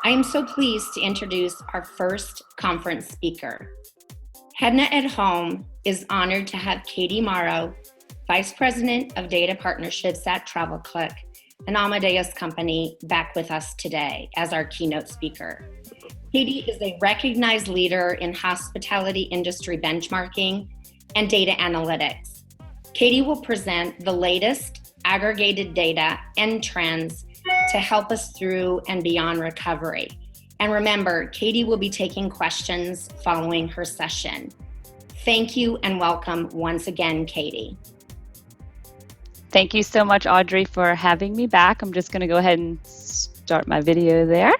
I am so pleased to introduce our first conference speaker. HEDNA at Home is honored to have Katie Moro, Vice President of Data Partnerships at Travelclick, an Amadeus company, back with us today as our keynote speaker. Katie is a recognized leader in hospitality industry benchmarking and data analytics. Katie will present the latest aggregated data and trends to help us through and beyond recovery. And remember, Katie will be taking questions following her session. Thank you and welcome once again, Katie. Thank you so much, Audrey, for having me back. I'm just going to go ahead and start my video there.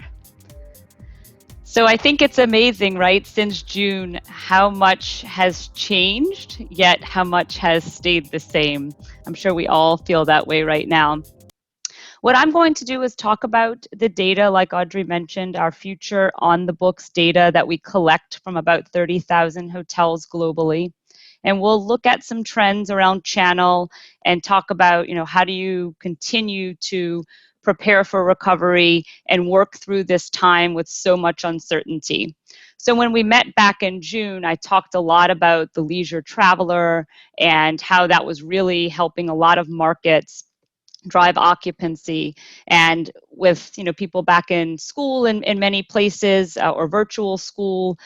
So I think it's amazing, right, since June, how much has changed, yet how much has stayed the same. I'm sure we all feel that way right now. What I'm going to do is talk about the data, like Audrey mentioned, our future on the books data that we collect from about 30,000 hotels globally. And we'll look at some trends around channel and talk about, how do you continue to prepare for recovery and work through this time with so much uncertainty. So when we met back in June, I talked a lot about the leisure traveler and how that was really helping a lot of markets drive occupancy. And with people back in school in many places or virtual school,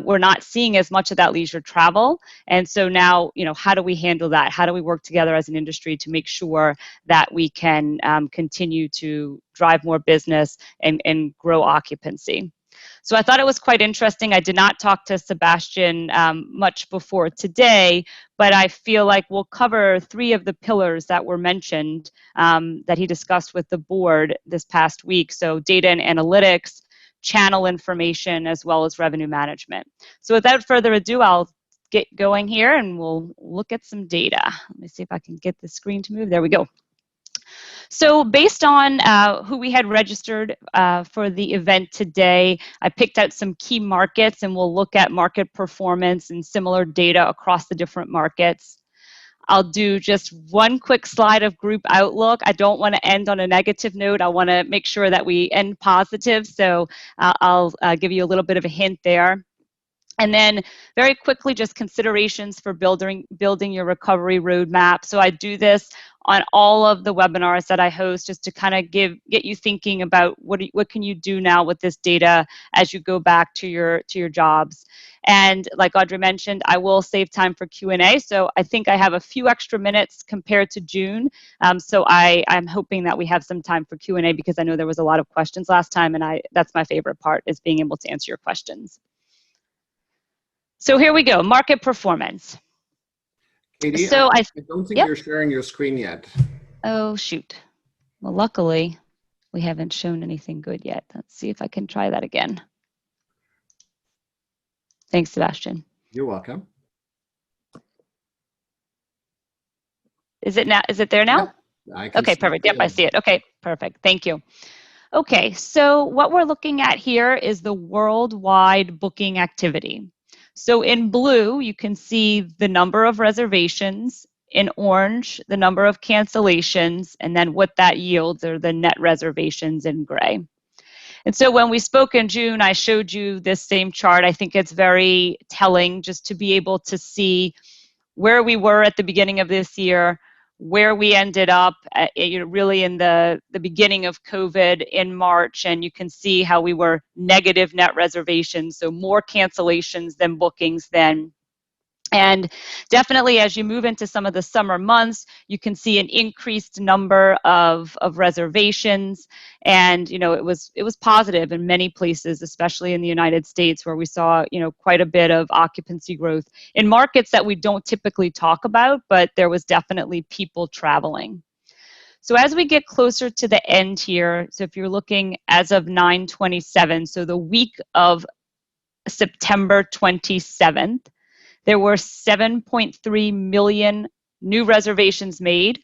we're not seeing as much of that leisure travel. And so now, how do we handle that? How do we work together as an industry to make sure that we can continue to drive more business and grow occupancy? So I thought it was quite interesting. I did not talk to Sebastian much before today, but I feel like we'll cover 3 of the pillars that were mentioned that he discussed with the board this past week. So data and analytics, channel information, as well as revenue management. So without further ado, I'll get going here and we'll look at some data. Let me see if I can get the screen to move. There we go. So based on who we had registered for the event today, I picked out some key markets and we'll look at market performance and similar data across the different markets. I'll do just one quick slide of group outlook. I don't want to end on a negative note. I want to make sure that we end positive. So I'll give you a little bit of a hint there. And then very quickly, just considerations for building your recovery roadmap. So I do this on all of the webinars that I host just to kind of get you thinking about what can you do now with this data as you go back to your jobs. And like Audrey mentioned, I will save time for Q&A. So I think I have a few extra minutes compared to June. So I'm hoping that we have some time for Q&A because I know there was a lot of questions last time, and that's my favorite part, is being able to answer your questions. So here we go, market performance. Katie, so I don't think you're sharing your screen yet. Oh, shoot. Well, luckily, we haven't shown anything good yet. Let's see if I can try that again. Thanks, Sebastian. You're welcome. Is it there now? I can okay, perfect. Yep, I see it. Okay, perfect. Thank you. Okay, so what we're looking at here is the worldwide booking activity. So in blue, you can see the number of reservations. In orange, the number of cancellations, and then what that yields are the net reservations in gray. And so when we spoke in June, I showed you this same chart. I think it's very telling just to be able to see where we were at the beginning of this year, where we ended up really in the beginning of COVID in March, and you can see how we were negative net reservations, so more cancellations than bookings then. And definitely as you move into some of the summer months, you can see an increased number of reservations. And it was positive in many places, especially in the United States, where we saw quite a bit of occupancy growth in markets that we don't typically talk about, but there was definitely people traveling. So as we get closer to the end here, so if you're looking as of 9/27, so the week of September 27th, there were 7.3 million new reservations made.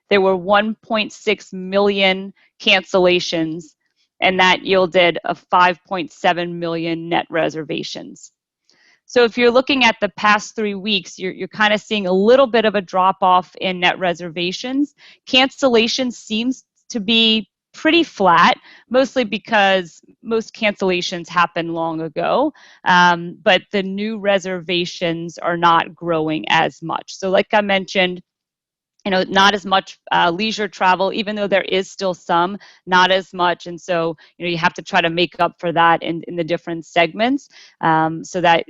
There were 1.6 million cancellations, and that yielded a 5.7 million net reservations. So if you're looking at the past 3 weeks, you're kind of seeing a little bit of a drop off in net reservations. Cancellation seems to be pretty flat, mostly because most cancellations happened long ago, but the new reservations are not growing as much. So like I mentioned, not as much leisure travel, even though there is still some, not as much. And so, you have to try to make up for that in the different segments. So that,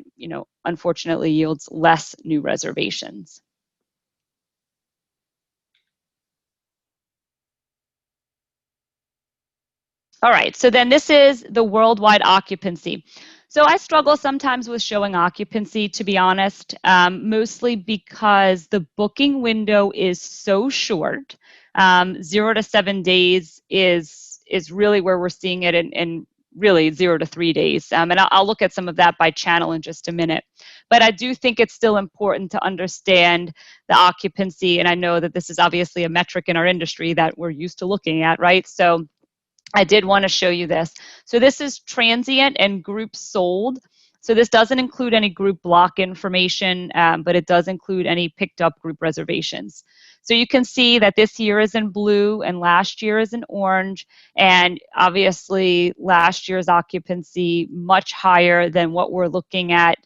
unfortunately yields less new reservations. All right, so then this is the worldwide occupancy. So I struggle sometimes with showing occupancy, to be honest, mostly because the booking window is so short. 0 to 7 days is really where we're seeing it, and really 0 to 3 days. And I'll look at some of that by channel in just a minute. But I do think it's still important to understand the occupancy, and I know that this is obviously a metric in our industry that we're used to looking at, right? So I did want to show you this. So this is transient and group sold. So this doesn't include any group block information, but it does include any picked up group reservations. So you can see that this year is in blue and last year is in orange. And obviously last year's occupancy much higher than what we're looking at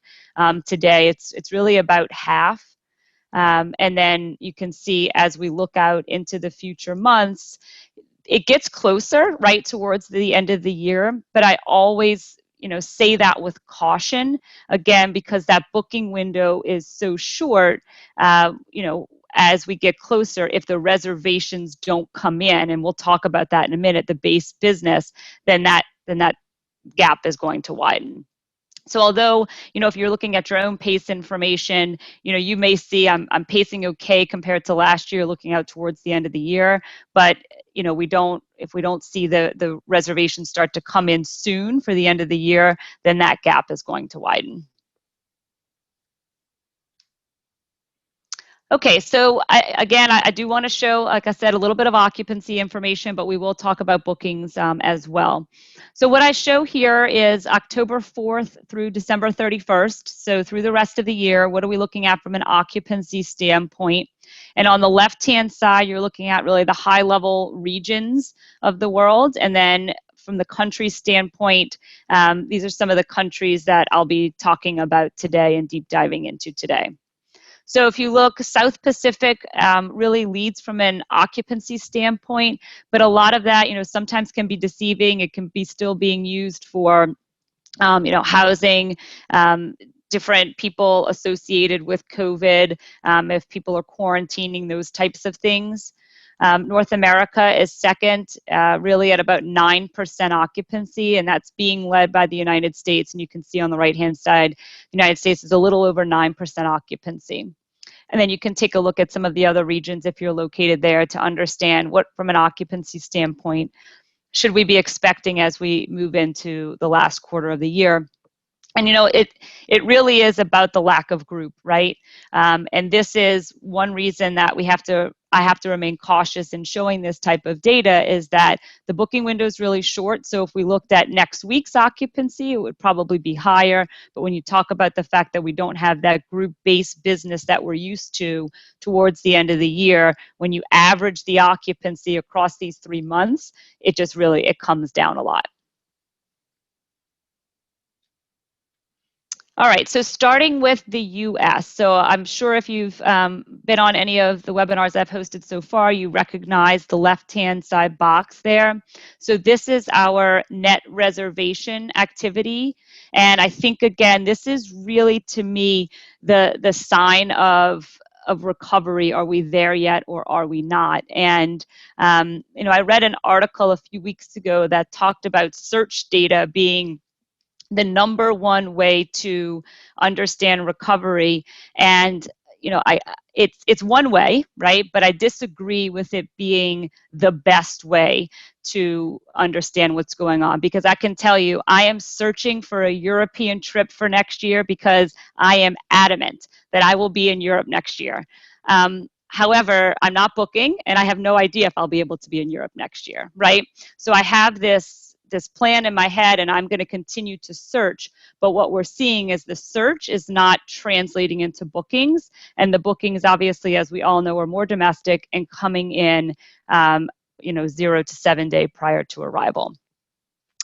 today. It's really about half. And then you can see as we look out into the future months, it gets closer, right, towards the end of the year, but I always, say that with caution, again, because that booking window is so short, as we get closer, if the reservations don't come in, and we'll talk about that in a minute, the base business, then that gap is going to widen. So although, if you're looking at your own pace information, you may see I'm pacing okay compared to last year looking out towards the end of the year, but if we don't see the reservations start to come in soon for the end of the year, then that gap is going to widen. Okay, so I do want to show, like I said, a little bit of occupancy information, but we will talk about bookings as well. So what I show here is October 4th through December 31st. So through the rest of the year, what are we looking at from an occupancy standpoint? And on the left-hand side, you're looking at really the high-level regions of the world. And then from the country standpoint, these are some of the countries that I'll be talking about today and deep diving into today. So if you look, South Pacific really leads from an occupancy standpoint, but a lot of that, sometimes can be deceiving. It can be still being used for, housing, different people associated with COVID, if people are quarantining, those types of things. North America is second, really at about 9% occupancy, and that's being led by the United States. And you can see on the right-hand side, the United States is a little over 9% occupancy. And then you can take a look at some of the other regions if you're located there to understand what, from an occupancy standpoint, should we be expecting as we move into the last quarter of the year. And it really is about the lack of group, right? And this is one reason that I have to remain cautious in showing this type of data, is that the booking window is really short. So if we looked at next week's occupancy, it would probably be higher. But when you talk about the fact that we don't have that group-based business that we're used to towards the end of the year, when you average the occupancy across these 3 months, it comes down a lot. All right, so starting with the US. So I'm sure if you've been on any of the webinars I've hosted so far, you recognize the left-hand side box there. So this is our net reservation activity. And I think, again, this is really, to me, the sign of recovery. Are we there yet, or are we not? And, I read an article a few weeks ago that talked about search data being the number one way to understand recovery. And it's one way, right? But I disagree with it being the best way to understand what's going on, because I can tell you, I am searching for a European trip for next year because I am adamant that I will be in Europe next year. However, I'm not booking, and I have no idea if I'll be able to be in Europe next year, right? So I have this plan in my head, and I'm going to continue to search. But what we're seeing is the search is not translating into bookings, and the bookings, obviously, as we all know, are more domestic and coming in 0 to 7 day prior to arrival.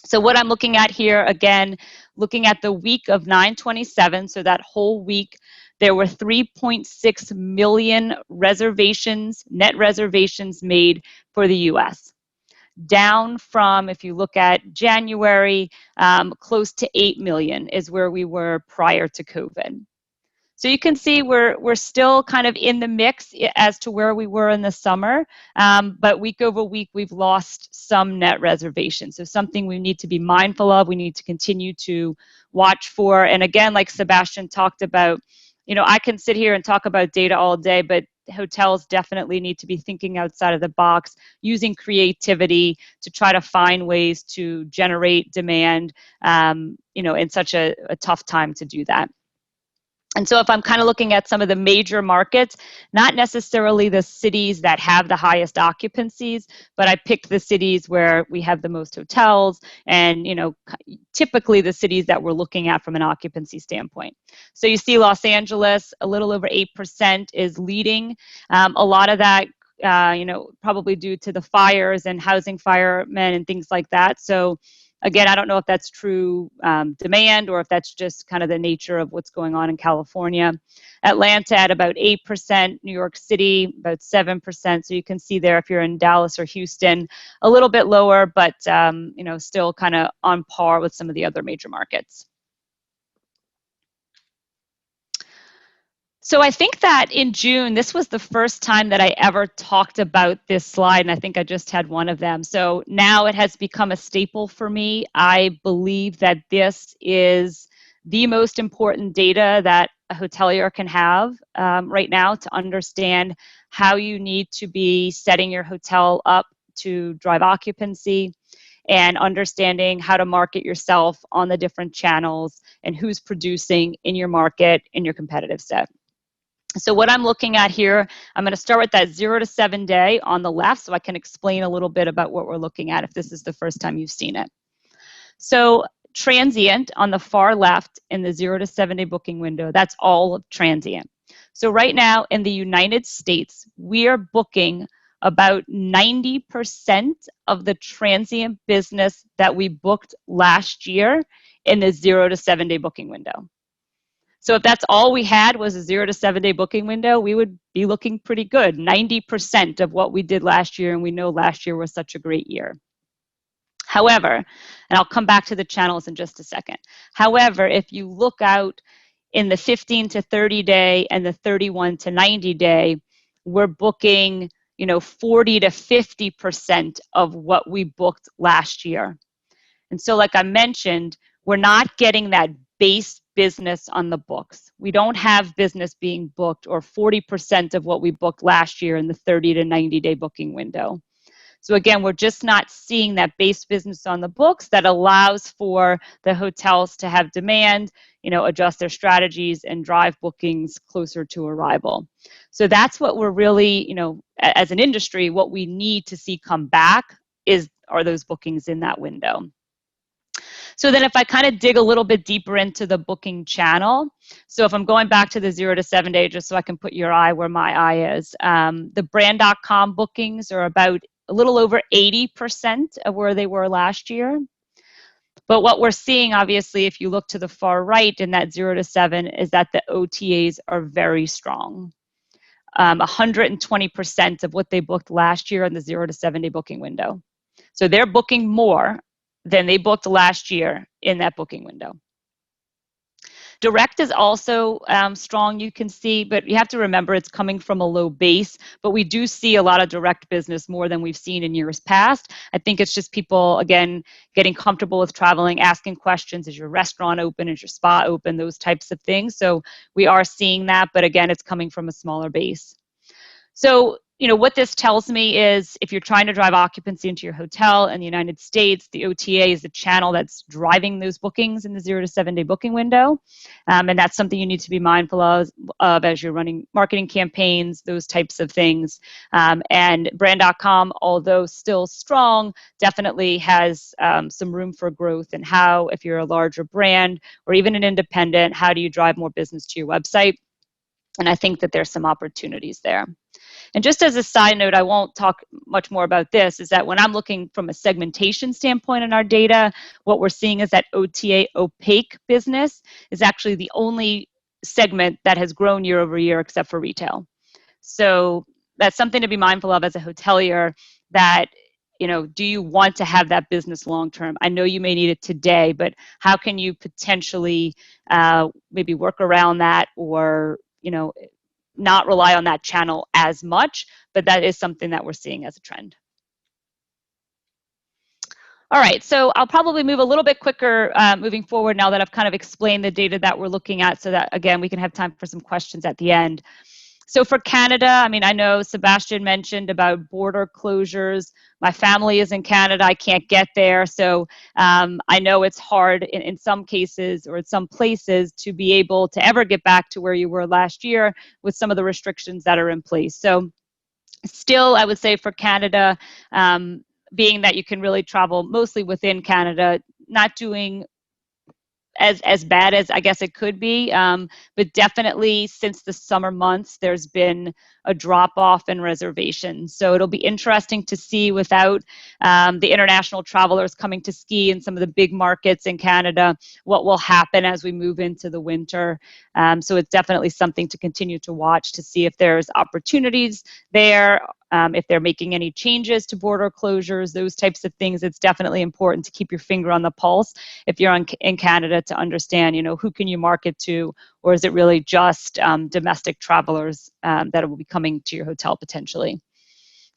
So what I'm looking at here, again, looking at the week of 9/27, so that whole week, there were 3.6 million reservations, net reservations made for the US. Down from, if you look at January, close to 8 million is where we were prior to COVID. So you can see we're still kind of in the mix as to where we were in the summer, but week over week we've lost some net reservations. So something we need to be mindful of, we need to continue to watch for. And again, like Sebastian talked about, I can sit here and talk about data all day, but hotels definitely need to be thinking outside of the box, using creativity to try to find ways to generate demand, in such a tough time to do that. And so if I'm kind of looking at some of the major markets, not necessarily the cities that have the highest occupancies, but I picked the cities where we have the most hotels and, typically the cities that we're looking at from an occupancy standpoint. So you see Los Angeles, a little over 8% is leading. A lot of that, probably due to the fires and housing firemen and things like that. So again, I don't know if that's true demand or if that's just kind of the nature of what's going on in California. Atlanta at about 8%, New York City about 7%. So you can see there if you're in Dallas or Houston, a little bit lower, but still kind of on par with some of the other major markets. So I think that in June, this was the first time that I ever talked about this slide, and I think I just had one of them. So now it has become a staple for me. I believe that this is the most important data that a hotelier can have right now to understand how you need to be setting your hotel up to drive occupancy and understanding how to market yourself on the different channels and who's producing in your market, in your competitive set. So what I'm looking at here, I'm going to start with that 0 to 7 day on the left so I can explain a little bit about what we're looking at if this is the first time you've seen it. So transient on the far left in the 0 to 7 day booking window, that's all of transient. So right now in the United States, we are booking about 90% of the transient business that we booked last year in the 0 to 7 day booking window. So if that's all we had was a 0 to 7 day booking window, we would be looking pretty good. 90% of what we did last year, and we know last year was such a great year. However, and I'll come back to the channels in just a second. However, if you look out in the 15 to 30 day and the 31 to 90 day, we're booking 40 to 50% of what we booked last year. And so like I mentioned, we're not getting that base business on the books. We don't have business being booked or 40% of what we booked last year in the 30 to 90 day booking window. So again, we're just not seeing that base business on the books that allows for the hotels to have demand, adjust their strategies and drive bookings closer to arrival. So that's what we're really, as an industry, what we need to see come back are those bookings in that window. So then if I kind of dig a little bit deeper into the booking channel, so if I'm going back to the 0 to 7 day, just so I can put your eye where my eye is, the brand.com bookings are about a little over 80% of where they were last year. But what we're seeing, obviously, if you look to the far right in that 0 to 7, is that the OTAs are very strong. 120% of what they booked last year in the 0 to 7 day booking window. So they're booking more than they booked last year in that booking window. Direct is also strong, you can see, but you have to remember it's coming from a low base, but we do see a lot of direct business more than we've seen in years past. I think it's just people, again, getting comfortable with traveling, asking questions, is your restaurant open, is your spa open, those types of things. So we are seeing that, but again, it's coming from a smaller base. So, what this tells me is if you're trying to drive occupancy into your hotel in the United States, the OTA is the channel that's driving those bookings in the 0 to 7 day booking window. And that's something you need to be mindful of as you're running marketing campaigns, those types of things. And brand.com, although still strong, definitely has some room for growth in how, if you're a larger brand or even an independent, how do you drive more business to your website? And I think that there's some opportunities there. And just as a side note, I won't talk much more about this, is that when I'm looking from a segmentation standpoint in our data, what we're seeing is that OTA opaque business is actually the only segment that has grown year over year except for retail. So that's something to be mindful of as a hotelier, that, do you want to have that business long term? I know you may need it today, but how can you potentially maybe work around that, or, not rely on that channel as much, but that is something that we're seeing as a trend. All right, so I'll probably move a little bit quicker moving forward now that I've kind of explained the data that we're looking at, so that, again, we can have time for some questions at the end. So for Canada, I know Sebastian mentioned about border closures. My family is in Canada. I can't get there. So I know it's hard in some cases, or in some places, to be able to ever get back to where you were last year with some of the restrictions that are in place. So still, I would say for Canada, being that you can really travel mostly within Canada, not doing as bad as I guess it could be, but definitely since the summer months, there's been a drop off in reservations. So it'll be interesting to see, without the international travelers coming to ski in some of the big markets in Canada, what will happen as we move into the winter. So it's definitely something to continue to watch, to see if there's opportunities there, if they're making any changes to border closures, those types of things. It's definitely important to keep your finger on the pulse if you're in Canada, to understand, who can you market to, or is it really just domestic travelers that will be coming to your hotel potentially.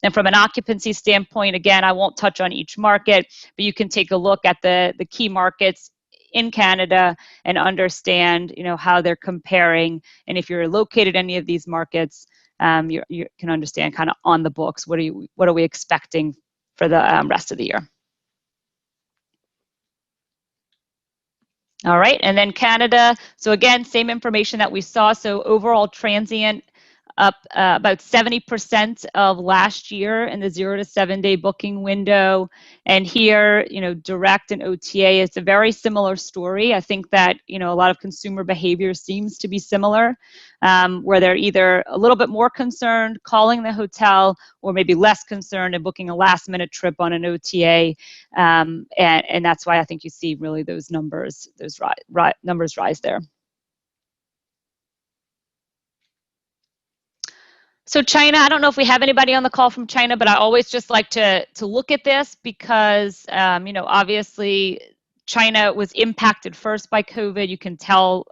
And from an occupancy standpoint, again, I won't touch on each market, but you can take a look at the key markets in Canada and understand, how they're comparing. And if you're located in any of these markets, you can understand kind of on the books, what are we expecting for the rest of the year. All right, and then Canada. So again, same information that we saw. So overall transient up about 70% of last year in the 0 to 7 day booking window. And here, direct and OTA, it's a very similar story. I think that, a lot of consumer behavior seems to be similar, where they're either a little bit more concerned calling the hotel, or maybe less concerned and booking a last minute trip on an OTA. And that's why I think you see really those numbers, numbers rise there. So China, I don't know if we have anybody on the call from China, but I always just like to look at this because, obviously China was impacted first by COVID. You can tell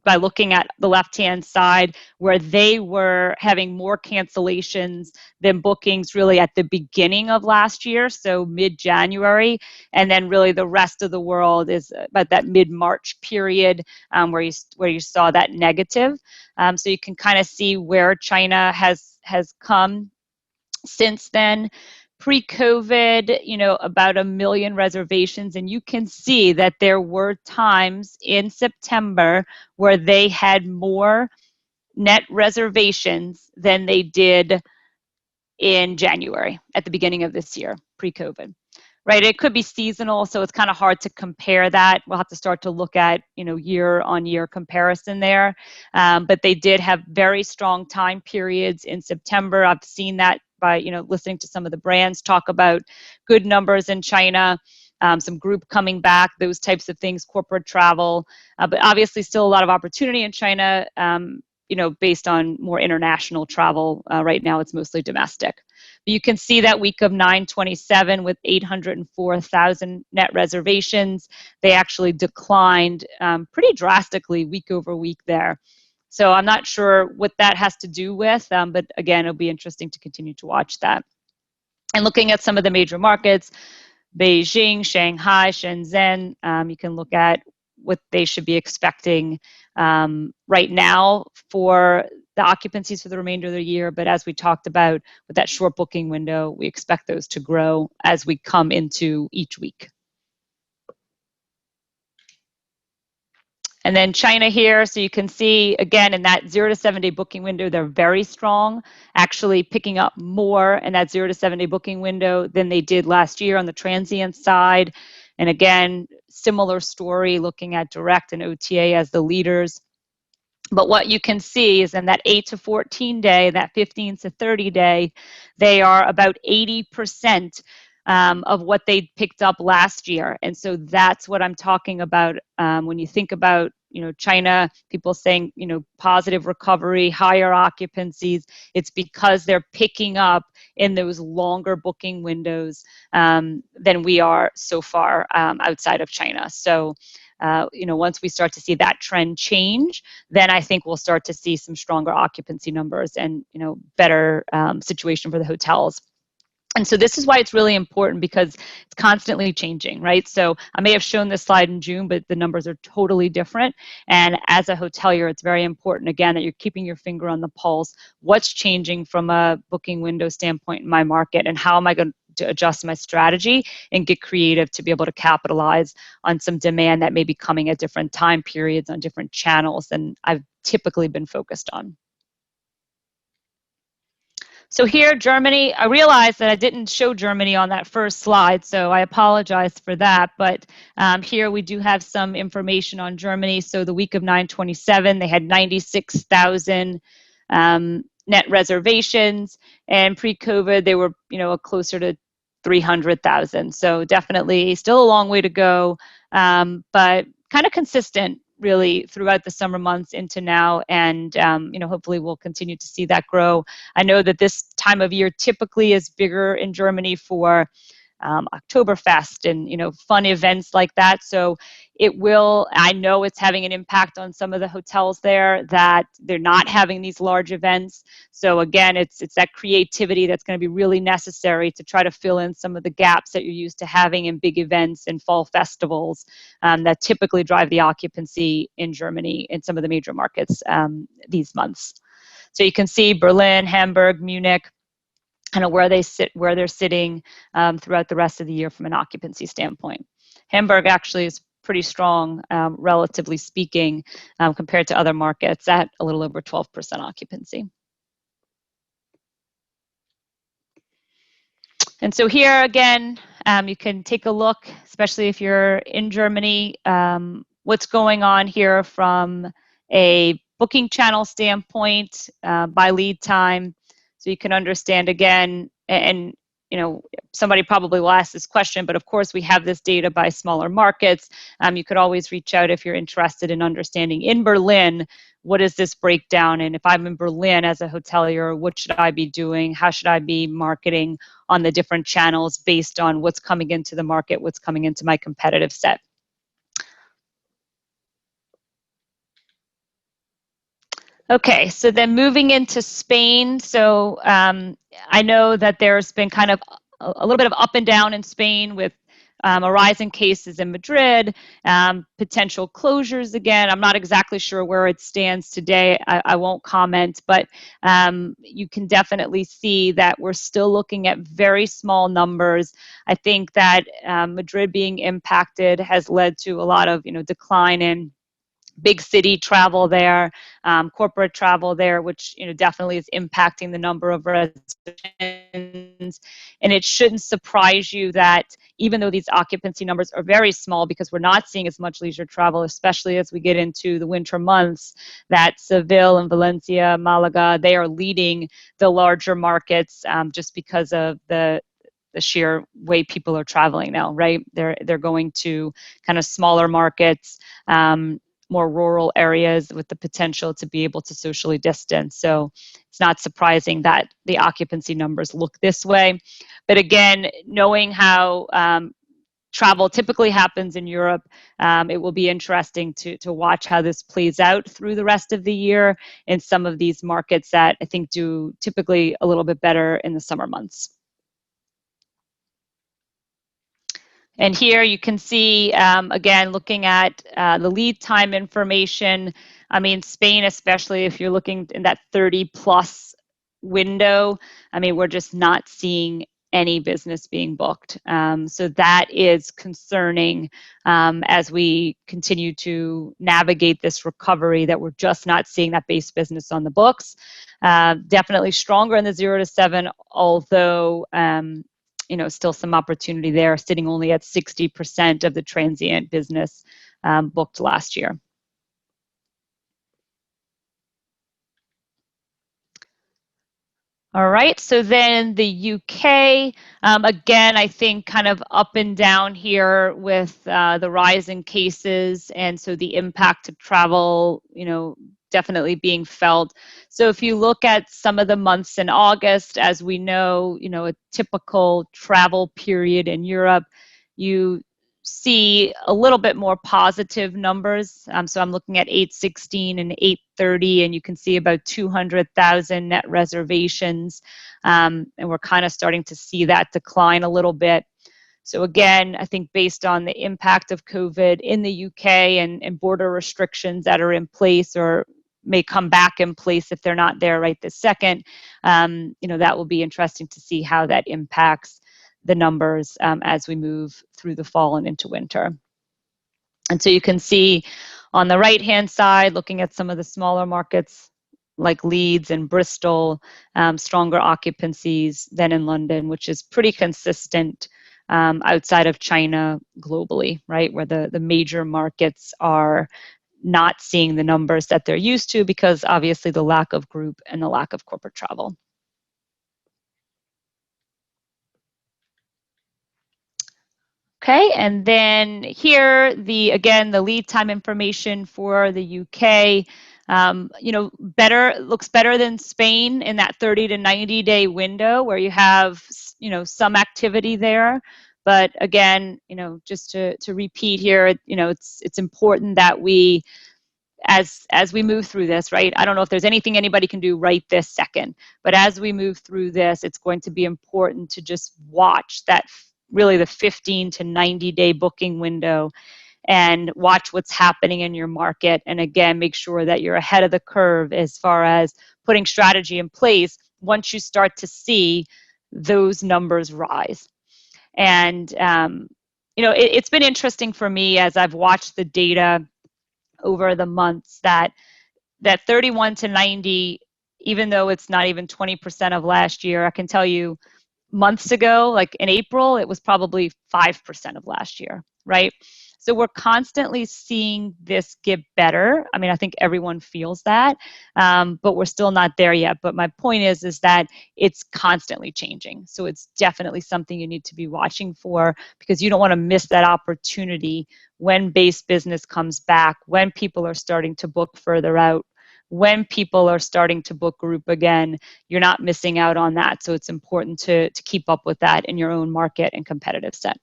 by looking at the left-hand side, where they were having more cancellations than bookings really at the beginning of last year, so mid-January. And then really the rest of the world is about that mid-March period, where you saw that negative. So you can kind of see where China has come since then. Pre-COVID, about 1 million reservations, and you can see that there were times in September where they had more net reservations than they did in January at the beginning of this year, pre-COVID. Right, it could be seasonal, so it's kind of hard to compare that. We'll have to start to look at, year-on-year comparison there. But they did have very strong time periods in September. I've seen that by, listening to some of the brands talk about good numbers in China, some group coming back, those types of things, corporate travel. But obviously still a lot of opportunity in China, based on more international travel. Right now it's mostly domestic. But you can see that week of 9/27 with 804,000 net reservations. They actually declined pretty drastically week over week there. So I'm not sure what that has to do with, but again, it'll be interesting to continue to watch that. And looking at some of the major markets, Beijing, Shanghai, Shenzhen, you can look at what they should be expecting right now for the occupancies for the remainder of the year. But as we talked about with that short booking window, we expect those to grow as we come into each week. And then China here, so you can see, again, in that 0 to 7 day booking window, they're very strong, actually picking up more in that 0 to 7 day booking window than they did last year on the transient side. And again, similar story, looking at direct and OTA as the leaders. But what you can see is in that 8 to 14 day, that 15 to 30 day, they are about 80% of what they picked up last year. And so that's what I'm talking about when you think about, China, people saying, positive recovery, higher occupancies. It's because they're picking up in those longer booking windows than we are so far outside of China. So, once we start to see that trend change, then I think we'll start to see some stronger occupancy numbers and, better situation for the hotels. And so this is why it's really important, because it's constantly changing, right? So I may have shown this slide in June, but the numbers are totally different. And as a hotelier, it's very important, again, that you're keeping your finger on the pulse. What's changing from a booking window standpoint in my market, and how am I going to adjust my strategy and get creative to be able to capitalize on some demand that may be coming at different time periods on different channels than I've typically been focused on. So here, Germany, I realized that I didn't show Germany on that first slide, so I apologize for that. But here we do have some information on Germany. So the week of 9/27, they had 96,000 net reservations, and pre-COVID, they were, closer to 300,000. So definitely still a long way to go, but kind of consistent really throughout the summer months into now, and hopefully we'll continue to see that grow. I know that this time of year typically is bigger in Germany for Oktoberfest and fun events like that. So I know it's having an impact on some of the hotels there, that they're not having these large events. So again, it's that creativity that's going to be really necessary to try to fill in some of the gaps that you're used to having in big events and fall festivals that typically drive the occupancy in Germany in some of the major markets these months. So you can see Berlin, Hamburg, Munich, kind of where they're sitting throughout the rest of the year from an occupancy standpoint. Hamburg actually is pretty strong, relatively speaking, compared to other markets at a little over 12% occupancy. And so here again, you can take a look, especially if you're in Germany, what's going on here from a booking channel standpoint by lead time. So you can understand again, and somebody probably will ask this question, but of course we have this data by smaller markets. You could always reach out if you're interested in understanding in Berlin, what is this breakdown? And if I'm in Berlin as a hotelier, what should I be doing? How should I be marketing on the different channels based on what's coming into the market, what's coming into my competitive set? Okay, so then moving into Spain. So I know that there's been kind of a little bit of up and down in Spain with a rise in cases in Madrid, potential closures again. I'm not exactly sure where it stands today. I won't comment, but you can definitely see that we're still looking at very small numbers. I think that Madrid being impacted has led to a lot of decline in big city travel there, corporate travel there, which definitely is impacting the number of reservations. And it shouldn't surprise you that even though these occupancy numbers are very small, because we're not seeing as much leisure travel, especially as we get into the winter months, that Seville and Valencia, Malaga, they are leading the larger markets just because of the sheer way people are traveling now, right? They're going to kind of smaller markets, more rural areas with the potential to be able to socially distance. So it's not surprising that the occupancy numbers look this way. But again, knowing how travel typically happens in Europe, it will be interesting to watch how this plays out through the rest of the year in some of these markets that I think do typically a little bit better in the summer months. And here you can see, again, looking at the lead time information. I mean, Spain, especially if you're looking in that 30+ window, I mean, we're just not seeing any business being booked. So that is concerning as we continue to navigate this recovery, that we're just not seeing that base business on the books. Definitely stronger in the 0 to 7, although still some opportunity there, sitting only at 60% of the transient business booked last year. All right, so then the UK, again, I think kind of up and down here with the rise in cases, and so the impact to travel, definitely being felt. So if you look at some of the months in August, as we know, a typical travel period in Europe, you see a little bit more positive numbers. So I'm looking at 816 and 830, and you can see about 200,000 net reservations. And we're kind of starting to see that decline a little bit. So again, I think based on the impact of COVID in the UK and border restrictions that are in place or may come back in place if they're not there right this second, that will be interesting to see how that impacts the numbers as we move through the fall and into winter. And so you can see on the right-hand side, looking at some of the smaller markets like Leeds and Bristol, stronger occupancies than in London, which is pretty consistent outside of China globally, right? Where the major markets are not seeing the numbers that they're used to because obviously the lack of group and the lack of corporate travel. Okay, and then here, again, the lead time information for the UK, looks better than Spain in that 30 to 90 day window where you have, some activity there. But again, just to repeat here, it's important that we, as we move through this, right? I don't know if there's anything anybody can do right this second, but as we move through this, it's going to be important to just watch that really the 15 to 90 day booking window and watch what's happening in your market. And again, make sure that you're ahead of the curve as far as putting strategy in place once you start to see those numbers rise. And, it's been interesting for me as I've watched the data over the months that 31 to 90, even though it's not even 20% of last year, I can tell you months ago, like in April, it was probably 5% of last year, right? So we're constantly seeing this get better. I mean, I think everyone feels that, but we're still not there yet. But my point is that it's constantly changing. So it's definitely something you need to be watching for because you don't want to miss that opportunity when base business comes back, when people are starting to book further out, when people are starting to book group again. You're not missing out on that. So it's important to keep up with that in your own market and competitive set.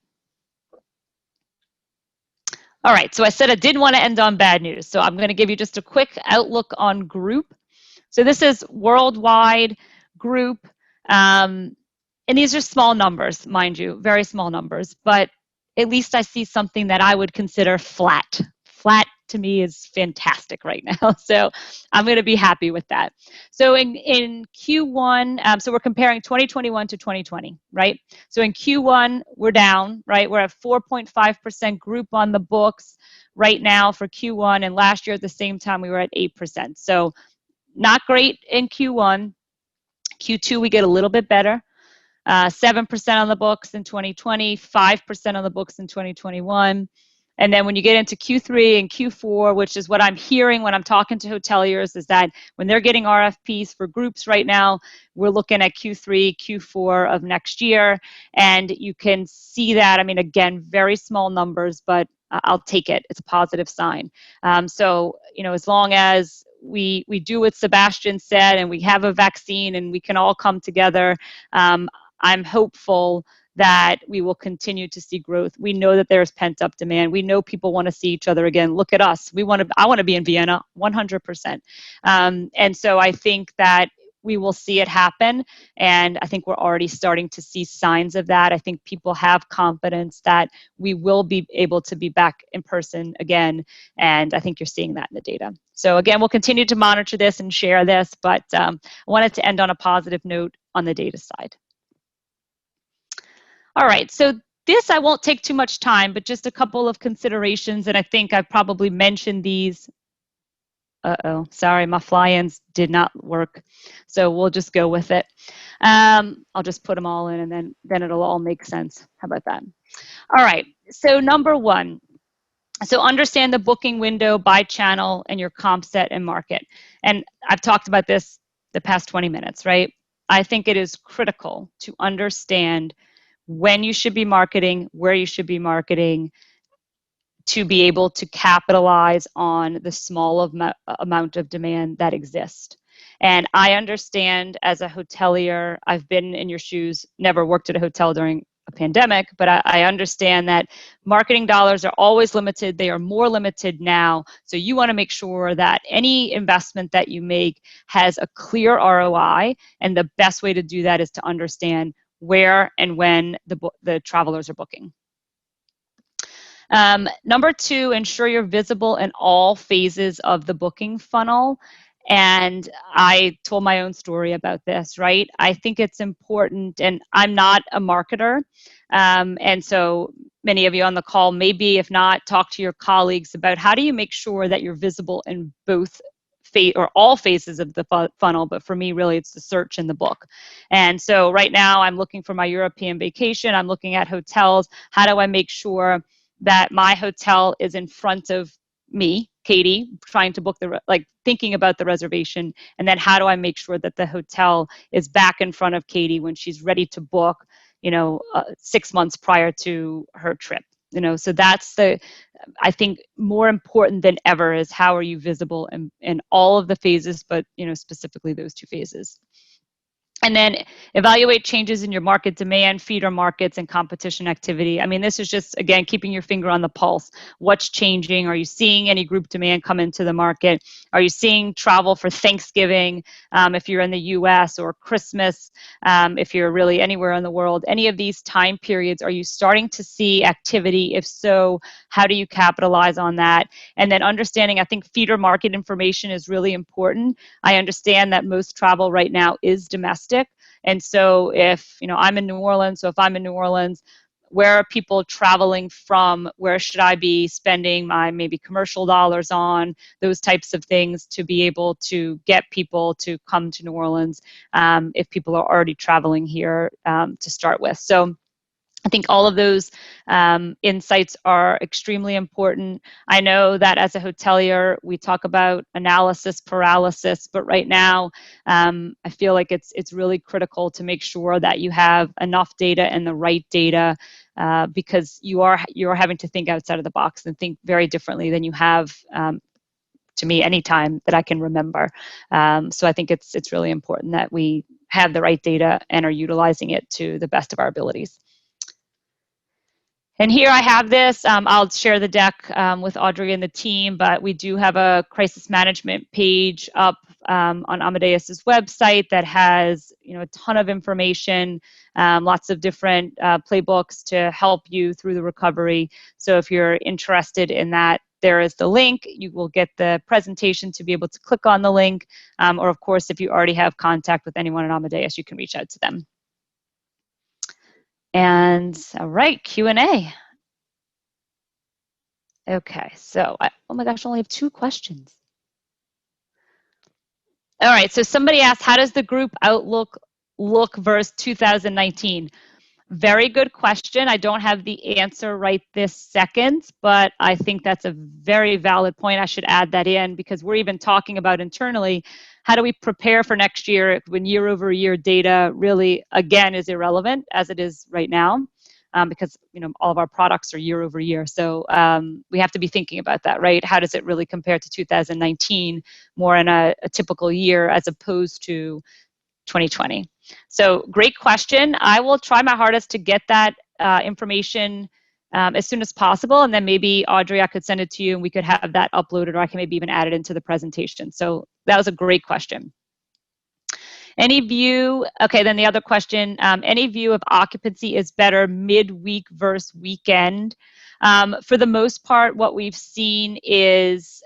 All right, so I said I didn't want to end on bad news. So I'm going to give you just a quick outlook on group. So this is worldwide group. And these are small numbers, mind you, very small numbers. But at least I see something that I would consider flat. Flat to me is fantastic right now. So I'm going to be happy with that. So in Q1, so we're comparing 2021 to 2020, right? So in Q1, we're down, right? We're at 4.5% group on the books right now for Q1. And last year at the same time, we were at 8%. So not great in Q1. Q2, we get a little bit better. 7% on the books in 2020, 5% on the books in 2021. And then when you get into Q3 and Q4, which is what I'm hearing when I'm talking to hoteliers, is that when they're getting RFPs for groups right now, we're looking at Q3, Q4 of next year. And you can see that, I mean, again, very small numbers, but I'll take it. It's a positive sign. So, as long as we do what Sebastian said and we have a vaccine and we can all come together, I'm hopeful that we will continue to see growth. We know that there's pent-up demand. We know people want to see each other again. Look at us. I want to be in Vienna 100%. And so I think that we will see it happen. And I think we're already starting to see signs of that. I think people have confidence that we will be able to be back in person again. And I think you're seeing that in the data. So again, we'll continue to monitor this and share this, but I wanted to end on a positive note on the data side. All right, so this I won't take too much time, but just a couple of considerations, and I think I've probably mentioned these. Sorry, my fly-ins did not work, so we'll just go with it. I'll just put them all in, and then it'll all make sense. How about that? All right, so number one, so understand the booking window by channel and your comp set and market. And I've talked about this the past 20 minutes, right? I think it is critical to understand when you should be marketing, where you should be marketing, to be able to capitalize on the small amount of demand that exists. And I understand as a hotelier, I've been in your shoes, never worked at a hotel during a pandemic, but I understand that marketing dollars are always limited. They are more limited now. So you want to make sure that any investment that you make has a clear ROI. And the best way to do that is to understand where and when the travelers are booking. Number two, ensure you're visible in all phases of the booking funnel. And I told my own story about this, right? I think it's important, and I'm not a marketer. And so many of you on the call, maybe if not, talk to your colleagues about how do you make sure that you're visible in both or all phases of the funnel, but for me, really, it's the search and the book. And so right now, I'm looking for my European vacation. I'm looking at hotels. How do I make sure that my hotel is in front of me, Katie, trying to book thinking about the reservation, and then how do I make sure that the hotel is back in front of Katie when she's ready to book, 6 months prior to her trip. So that's I think more important than ever is how are you visible in all of the phases, but specifically those two phases. And then evaluate changes in your market demand, feeder markets, and competition activity. I mean, this is just, again, keeping your finger on the pulse. What's changing? Are you seeing any group demand come into the market? Are you seeing travel for Thanksgiving if you're in the US, or Christmas if you're really anywhere in the world? Any of these time periods, are you starting to see activity? If so, how do you capitalize on that? And then understanding, I think feeder market information is really important. I understand that most travel right now is domestic. And so if, I'm in New Orleans, so if I'm in New Orleans, where are people traveling from? Where should I be spending my maybe commercial dollars on? Those types of things to be able to get people to come to New Orleans if people are already traveling here to start with. So I think all of those insights are extremely important. I know that as a hotelier, we talk about analysis paralysis, but right now, I feel like it's really critical to make sure that you have enough data and the right data because you are having to think outside of the box and think very differently than you have to me any time that I can remember. So I think it's really important that we have the right data and are utilizing it to the best of our abilities. And here I have this. I'll share the deck with Audrey and the team, but we do have a crisis management page up on Amadeus's website that has a ton of information, lots of different playbooks to help you through the recovery. So if you're interested in that, there is the link. You will get the presentation to be able to click on the link. Or of course, if you already have contact with anyone at Amadeus, you can reach out to them. And all right, Q&A. Okay, so oh my gosh, I only have 2 questions. All right, so somebody asked, how does the group outlook look versus 2019? Very good question. I don't have the answer right this second, but I think that's a very valid point. I should add that in because we're even talking about internally, how do we prepare for next year when year-over-year data really, again, is irrelevant as it is right now because all of our products are year-over-year. So we have to be thinking about that, right? How does it really compare to 2019 more in a typical year as opposed to 2020? So great question. I will try my hardest to get that information as soon as possible. And then maybe, Audrey, I could send it to you and we could have that uploaded, or I can maybe even add it into the presentation. So that was a great question. Any view, okay, then the other question, any view of occupancy is better midweek versus weekend? For the most part, what we've seen is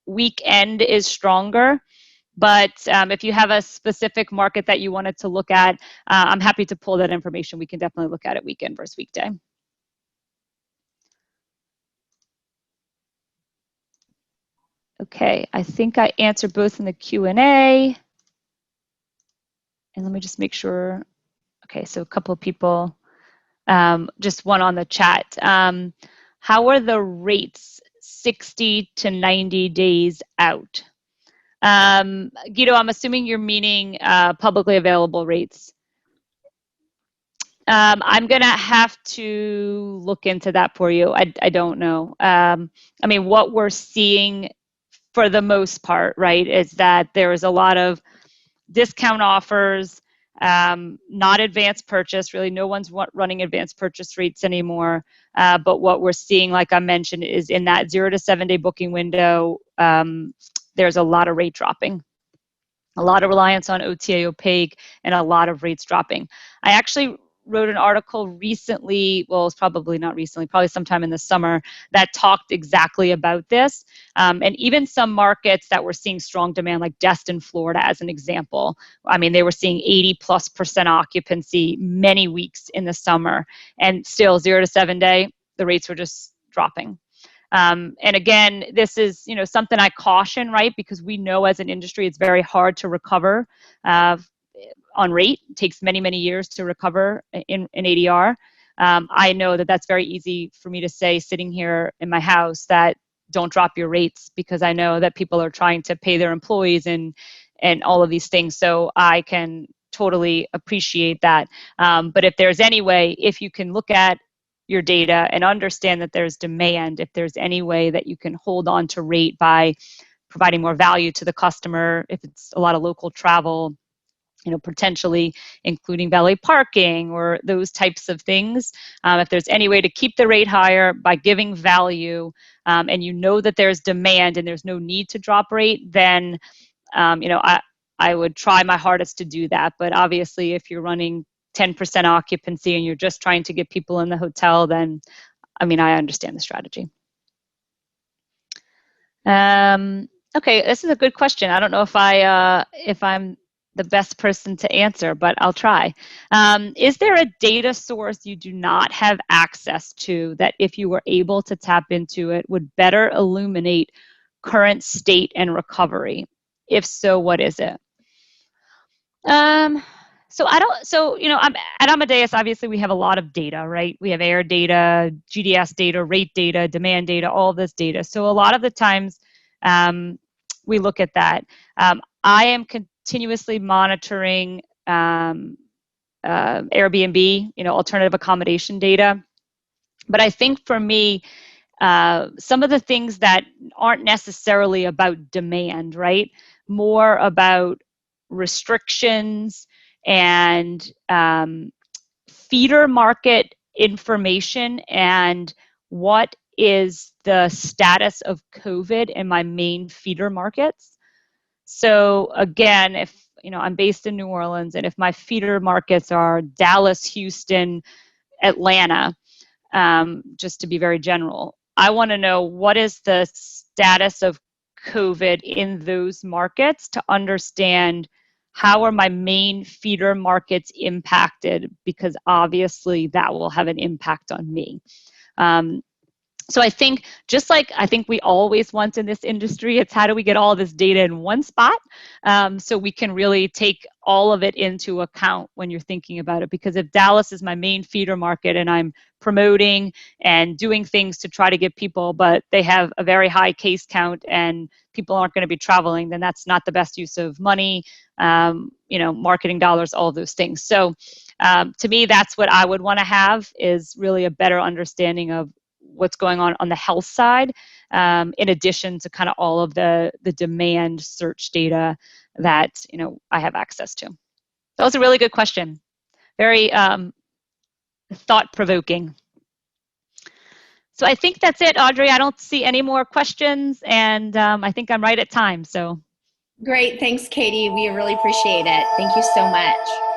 weekend is stronger. But if you have a specific market that you wanted to look at, I'm happy to pull that information. We can definitely look at it weekend versus weekday. Okay, I think I answered both in the Q&A. And let me just make sure. Okay, so a couple of people, just one on the chat. How are the rates 60 to 90 days out? Guido, I'm assuming you're meaning publicly available rates. I'm going to have to look into that for you. I don't know. I mean, what we're seeing for the most part, right, is that there is a lot of discount offers, not advanced purchase. Really, no one's running advanced purchase rates anymore. But what we're seeing, like I mentioned, is in that 0 to 7 day booking window, there's a lot of rate dropping. A lot of reliance on OTA opaque and a lot of rates dropping. I actually wrote an article recently, well, it's probably not recently, probably sometime in the summer, that talked exactly about this. And even some markets that were seeing strong demand, like Destin, Florida, as an example. I mean, they were seeing 80+% occupancy many weeks in the summer, and still 0 to 7 day, the rates were just dropping. And again, this is, you know, something I caution, right? Because we know as an industry, it's very hard to recover on rate. It takes many, many years to recover in ADR. I know that that's very easy for me to say sitting here in my house that don't drop your rates, because I know that people are trying to pay their employees and all of these things. So I can totally appreciate that. But if there's any way, if you can look at your data and understand that there's demand, if there's any way that you can hold on to rate by providing more value to the customer, if it's a lot of local travel, you know, potentially including valet parking or those types of things. If there's any way to keep the rate higher by giving value, and you know that there's demand and there's no need to drop rate, then you know, I would try my hardest to do that. But obviously, if you're running 10% occupancy and you're just trying to get people in the hotel, then, I mean, I understand the strategy. Okay, this is a good question. I don't know if I'm the best person to answer, but I'll try. Is there a data source you do not have access to that, if you were able to tap into it, would better illuminate current state and recovery? If so, what is it? So you know, at Amadeus, obviously we have a lot of data, right? We have air data, GDS data, rate data, demand data, all this data. So a lot of the times we look at that. I am continuously monitoring Airbnb, you know, alternative accommodation data. But I think for me, some of the things that aren't necessarily about demand, right? More about restrictions and feeder market information, and what is the status of COVID in my main feeder markets. So again, if, you know, I'm based in New Orleans, and if my feeder markets are Dallas, Houston, Atlanta, just to be very general, I want to know what is the status of COVID in those markets to understand how are my main feeder markets impacted, because obviously that will have an impact on me. So I think, just like I think we always want in this industry, it's how do we get all this data in one spot, so we can really take all of it into account when you're thinking about it. Because if Dallas is my main feeder market and I'm promoting and doing things to try to get people, but they have a very high case count and people aren't going to be traveling, then that's not the best use of money, you know, marketing dollars, all of those things. So to me, that's what I would want to have, is really a better understanding of what's going on the health side, in addition to kind of all of the demand search data that, you know, I have access to. That was a really good question. Very thought-provoking. So I think that's it, Audrey. I don't see any more questions, and I think I'm right at time. So great. Thanks, Katie. We really appreciate it. Thank you so much.